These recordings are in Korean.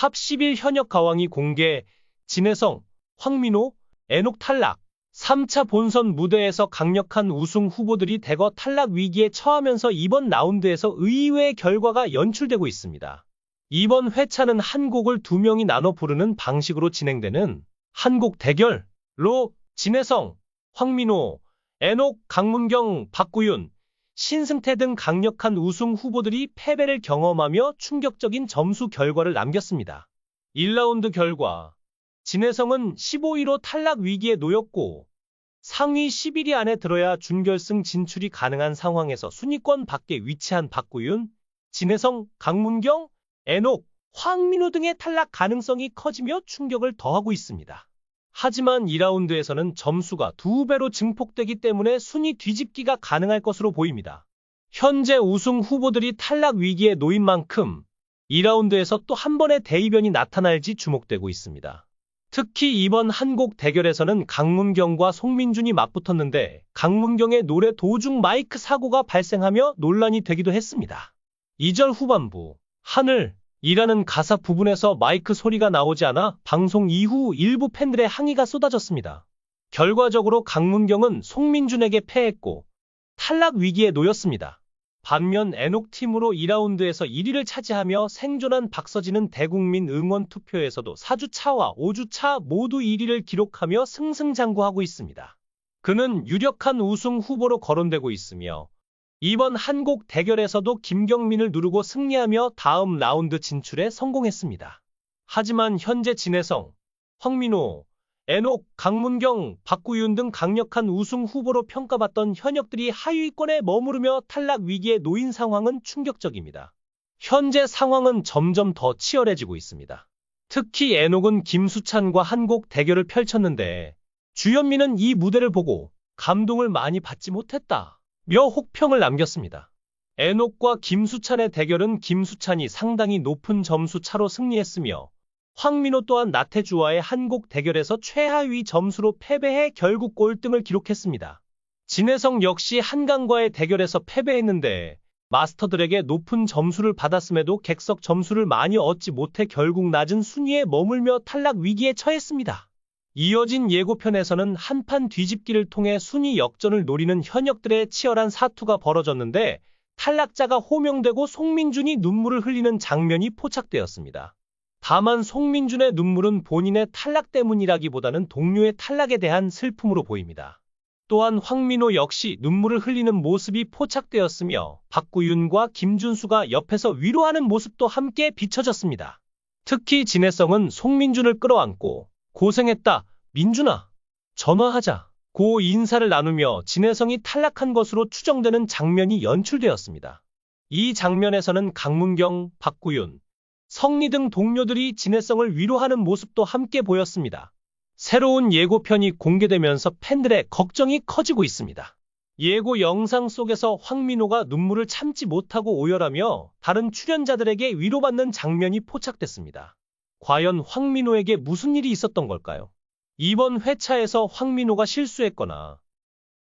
탑 11 현역 가왕이 공개, 진혜성, 황민호, 에녹 탈락. 3차 본선 무대에서 강력한 우승 후보들이 대거 탈락 위기에 처하면서 이번 라운드에서 의외의 결과가 연출되고 있습니다. 이번 회차는 한 곡을 두 명이 나눠 부르는 방식으로 진행되는 한 곡 대결로 진혜성, 황민호, 에녹, 강문경, 박구윤, 신승태 등 강력한 우승 후보들이 패배를 경험하며 충격적인 점수 결과를 남겼습니다. 1라운드 결과 진혜성은 15위로 탈락 위기에 놓였고 상위 11위 안에 들어야 준결승 진출이 가능한 상황에서 순위권 밖에 위치한 박구윤, 진혜성, 강문경, 에녹, 황민호 등의 탈락 가능성이 커지며 충격을 더하고 있습니다. 하지만 2라운드에서는 점수가 2배로 증폭되기 때문에 순위 뒤집기가 가능할 것으로 보입니다. 현재 우승 후보들이 탈락 위기에 놓인 만큼 2라운드에서 또 한 번의 대이변이 나타날지 주목되고 있습니다. 특히 이번 한 곡 대결에서는 강문경과 송민준이 맞붙었는데 강문경의 노래 도중 마이크 사고가 발생하며 논란이 되기도 했습니다. 2절 후반부 하늘이라는 가사 부분에서 마이크 소리가 나오지 않아 방송 이후 일부 팬들의 항의가 쏟아졌습니다. 결과적으로 강문경은 송민준에게 패했고 탈락 위기에 놓였습니다. 반면 에녹 팀으로 2라운드에서 1위를 차지하며 생존한 박서진은 대국민 응원 투표에서도 4주차와 5주차 모두 1위를 기록하며 승승장구하고 있습니다. 그는 유력한 우승 후보로 거론되고 있으며 이번 한 곡 대결에서도 김경민을 누르고 승리하며 다음 라운드 진출에 성공했습니다. 하지만 현재 진혜성, 황민호, 에녹, 강문경, 박구윤 등 강력한 우승 후보로 평가받던 현역들이 하위권에 머무르며 탈락 위기에 놓인 상황은 충격적입니다. 현재 상황은 점점 더 치열해지고 있습니다. 특히 에녹은 김수찬과 한 곡 대결을 펼쳤는데 주현미는 이 무대를 보고 감동을 많이 받지 못했다 며 혹평을 남겼습니다. 에녹과 김수찬의 대결은 김수찬이 상당히 높은 점수 차로 승리했으며 황민호 또한 나태주와의 한 곡 대결에서 최하위 점수로 패배해 결국 꼴등을 기록했습니다. 진혜성 역시 한강과의 대결에서 패배했는데 마스터들에게 높은 점수를 받았음에도 객석 점수를 많이 얻지 못해 결국 낮은 순위에 머물며 탈락 위기에 처했습니다. 이어진 예고편에서는 한판 뒤집기를 통해 순위 역전을 노리는 현역들의 치열한 사투가 벌어졌는데 탈락자가 호명되고 송민준이 눈물을 흘리는 장면이 포착되었습니다. 다만 송민준의 눈물은 본인의 탈락 때문이라기보다는 동료의 탈락에 대한 슬픔으로 보입니다. 또한 황민호 역시 눈물을 흘리는 모습이 포착되었으며 박구윤과 김준수가 옆에서 위로하는 모습도 함께 비춰졌습니다. 특히 진혜성은 송민준을 끌어안고 고생했다, 민준아. 전화하자. 고 인사를 나누며 진혜성이 탈락한 것으로 추정되는 장면이 연출되었습니다. 이 장면에서는 강문경, 박구윤, 성리 등 동료들이 진혜성을 위로하는 모습도 함께 보였습니다. 새로운 예고편이 공개되면서 팬들의 걱정이 커지고 있습니다. 예고 영상 속에서 황민호가 눈물을 참지 못하고 오열하며 다른 출연자들에게 위로받는 장면이 포착됐습니다. 과연 황민호에게 무슨 일이 있었던 걸까요? 이번 회차에서 황민호가 실수했거나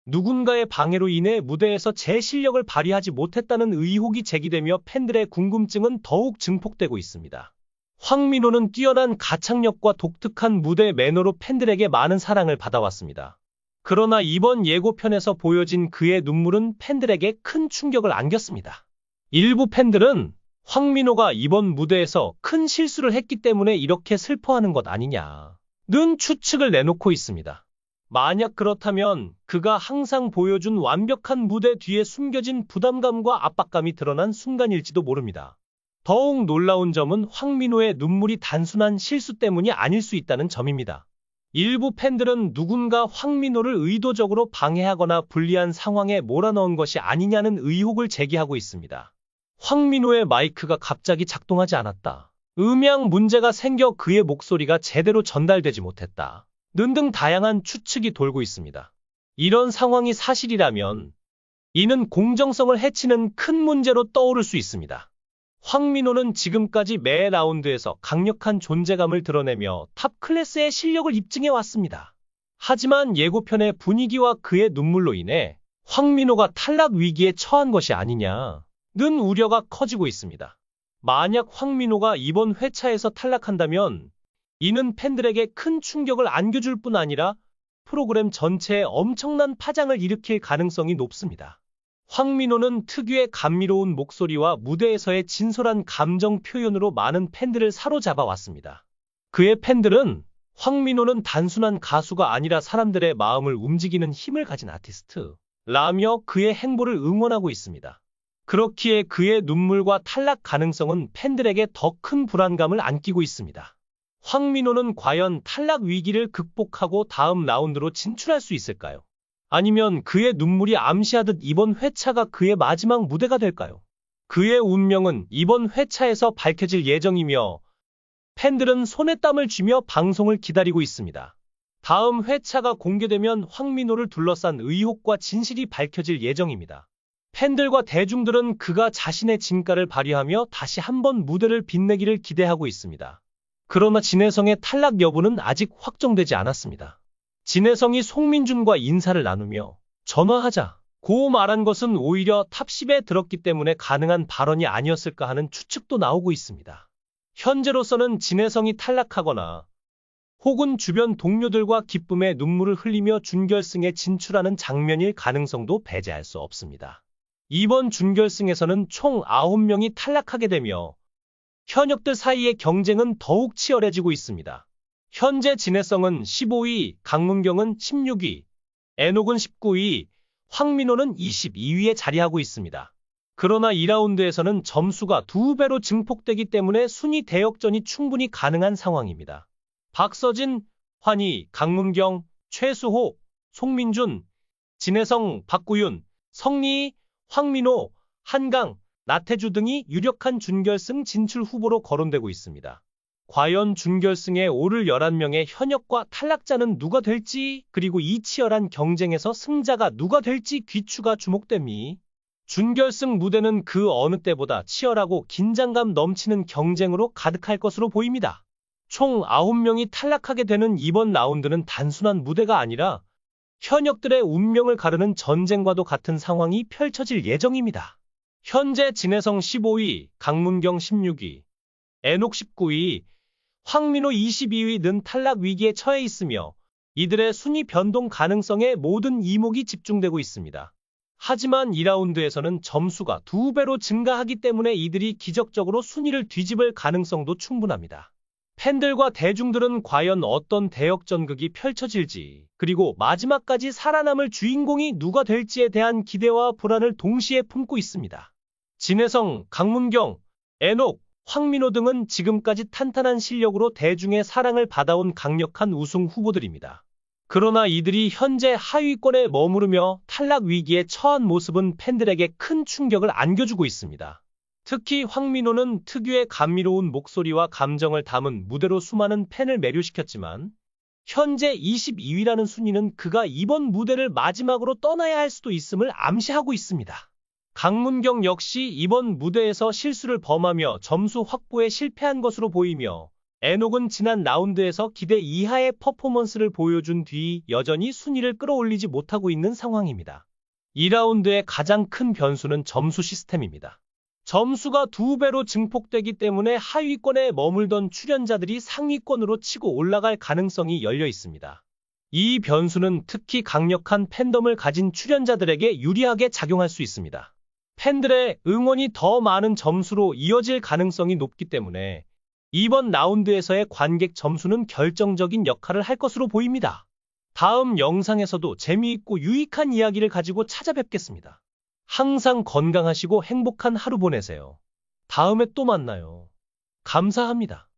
누군가의 방해로 인해 무대에서 제 실력을 발휘하지 못했다는 의혹이 제기되며 팬들의 궁금증은 더욱 증폭되고 있습니다. 황민호는 뛰어난 가창력과 독특한 무대 매너로 팬들에게 많은 사랑을 받아왔습니다. 그러나 이번 예고편에서 보여진 그의 눈물은 팬들에게 큰 충격을 안겼습니다. 일부 팬들은 황민호가 이번 무대에서 큰 실수를 했기 때문에 이렇게 슬퍼하는 것 아니냐는 추측을 내놓고 있습니다. 만약 그렇다면 그가 항상 보여준 완벽한 무대 뒤에 숨겨진 부담감과 압박감이 드러난 순간일지도 모릅니다. 더욱 놀라운 점은 황민호의 눈물이 단순한 실수 때문이 아닐 수 있다는 점입니다. 일부 팬들은 누군가 황민호를 의도적으로 방해하거나 불리한 상황에 몰아넣은 것이 아니냐는 의혹을 제기하고 있습니다. 황민호의 마이크가 갑자기 작동하지 않았다. 음향 문제가 생겨 그의 목소리가 제대로 전달되지 못했다. 등 다양한 추측이 돌고 있습니다. 이런 상황이 사실이라면 이는 공정성을 해치는 큰 문제로 떠오를 수 있습니다. 황민호는 지금까지 매 라운드에서 강력한 존재감을 드러내며 탑 클래스의 실력을 입증해왔습니다. 하지만 예고편의 분위기와 그의 눈물로 인해 황민호가 탈락 위기에 처한 것이 아니냐는 우려가 커지고 있습니다. 만약 황민호가 이번 회차에서 탈락한다면 이는 팬들에게 큰 충격을 안겨줄 뿐 아니라 프로그램 전체에 엄청난 파장을 일으킬 가능성이 높습니다. 황민호는 특유의 감미로운 목소리와 무대에서의 진솔한 감정 표현으로 많은 팬들을 사로잡아 왔습니다. 그의 팬들은 황민호는 단순한 가수가 아니라 사람들의 마음을 움직이는 힘을 가진 아티스트라며 그의 행보를 응원하고 있습니다. 그렇기에 그의 눈물과 탈락 가능성은 팬들에게 더 큰 불안감을 안기고 있습니다. 황민호는 과연 탈락 위기를 극복하고 다음 라운드로 진출할 수 있을까요? 아니면 그의 눈물이 암시하듯 이번 회차가 그의 마지막 무대가 될까요? 그의 운명은 이번 회차에서 밝혀질 예정이며 팬들은 손에 땀을 쥐며 방송을 기다리고 있습니다. 다음 회차가 공개되면 황민호를 둘러싼 의혹과 진실이 밝혀질 예정입니다. 팬들과 대중들은 그가 자신의 진가를 발휘하며 다시 한번 무대를 빛내기를 기대하고 있습니다. 그러나 진혜성의 탈락 여부는 아직 확정되지 않았습니다. 진혜성이 송민준과 인사를 나누며 전화하자고 말한 것은 오히려 탑10에 들었기 때문에 가능한 발언이 아니었을까 하는 추측도 나오고 있습니다. 현재로서는 진혜성이 탈락하거나 혹은 주변 동료들과 기쁨의 눈물을 흘리며 준결승에 진출하는 장면일 가능성도 배제할 수 없습니다. 이번 준결승에서는 총 9명이 탈락하게 되며 현역들 사이의 경쟁은 더욱 치열해지고 있습니다. 현재 진혜성은 15위, 강문경은 16위, 애녹은 19위, 황민호는 22위에 자리하고 있습니다. 그러나 2라운드에서는 점수가 2배로 증폭되기 때문에 순위 대역전이 충분히 가능한 상황입니다. 박서진, 환희, 강문경, 최수호, 송민준, 진혜성, 박구윤, 성리, 황민호, 한강, 나태주 등이 유력한 준결승 진출 후보로 거론되고 있습니다. 과연 준결승에 오를 11명의 현역과 탈락자는 누가 될지, 그리고 이 치열한 경쟁에서 승자가 누가 될지 귀추가 주목됩니다. 준결승 무대는 그 어느 때보다 치열하고 긴장감 넘치는 경쟁으로 가득할 것으로 보입니다. 총 9명이 탈락하게 되는 이번 라운드는 단순한 무대가 아니라 현역들의 운명을 가르는 전쟁과도 같은 상황이 펼쳐질 예정입니다. 현재 진혜성 15위, 강문경 16위, 애녹 19위, 황민호 22위는 탈락 위기에 처해 있으며 이들의 순위 변동 가능성에 모든 이목이 집중되고 있습니다. 하지만 2라운드에서는 점수가 2배로 증가하기 때문에 이들이 기적적으로 순위를 뒤집을 가능성도 충분합니다. 팬들과 대중들은 과연 어떤 대역전극이 펼쳐질지, 그리고 마지막까지 살아남을 주인공이 누가 될지에 대한 기대와 불안을 동시에 품고 있습니다. 진혜성, 강문경, 애녹, 황민호 등은 지금까지 탄탄한 실력으로 대중의 사랑을 받아온 강력한 우승 후보들입니다. 그러나 이들이 현재 하위권에 머무르며 탈락 위기에 처한 모습은 팬들에게 큰 충격을 안겨주고 있습니다. 특히 황민호는 특유의 감미로운 목소리와 감정을 담은 무대로 수많은 팬을 매료시켰지만 현재 22위라는 순위는 그가 이번 무대를 마지막으로 떠나야 할 수도 있음을 암시하고 있습니다. 강문경 역시 이번 무대에서 실수를 범하며 점수 확보에 실패한 것으로 보이며 애녹은 지난 라운드에서 기대 이하의 퍼포먼스를 보여준 뒤 여전히 순위를 끌어올리지 못하고 있는 상황입니다. 2라운드의 가장 큰 변수는 점수 시스템입니다. 점수가 2배로 증폭되기 때문에 하위권에 머물던 출연자들이 상위권으로 치고 올라갈 가능성이 열려 있습니다. 이 변수는 특히 강력한 팬덤을 가진 출연자들에게 유리하게 작용할 수 있습니다. 팬들의 응원이 더 많은 점수로 이어질 가능성이 높기 때문에 이번 라운드에서의 관객 점수는 결정적인 역할을 할 것으로 보입니다. 다음 영상에서도 재미있고 유익한 이야기를 가지고 찾아뵙겠습니다. 항상 건강하시고 행복한 하루 보내세요. 다음에 또 만나요. 감사합니다.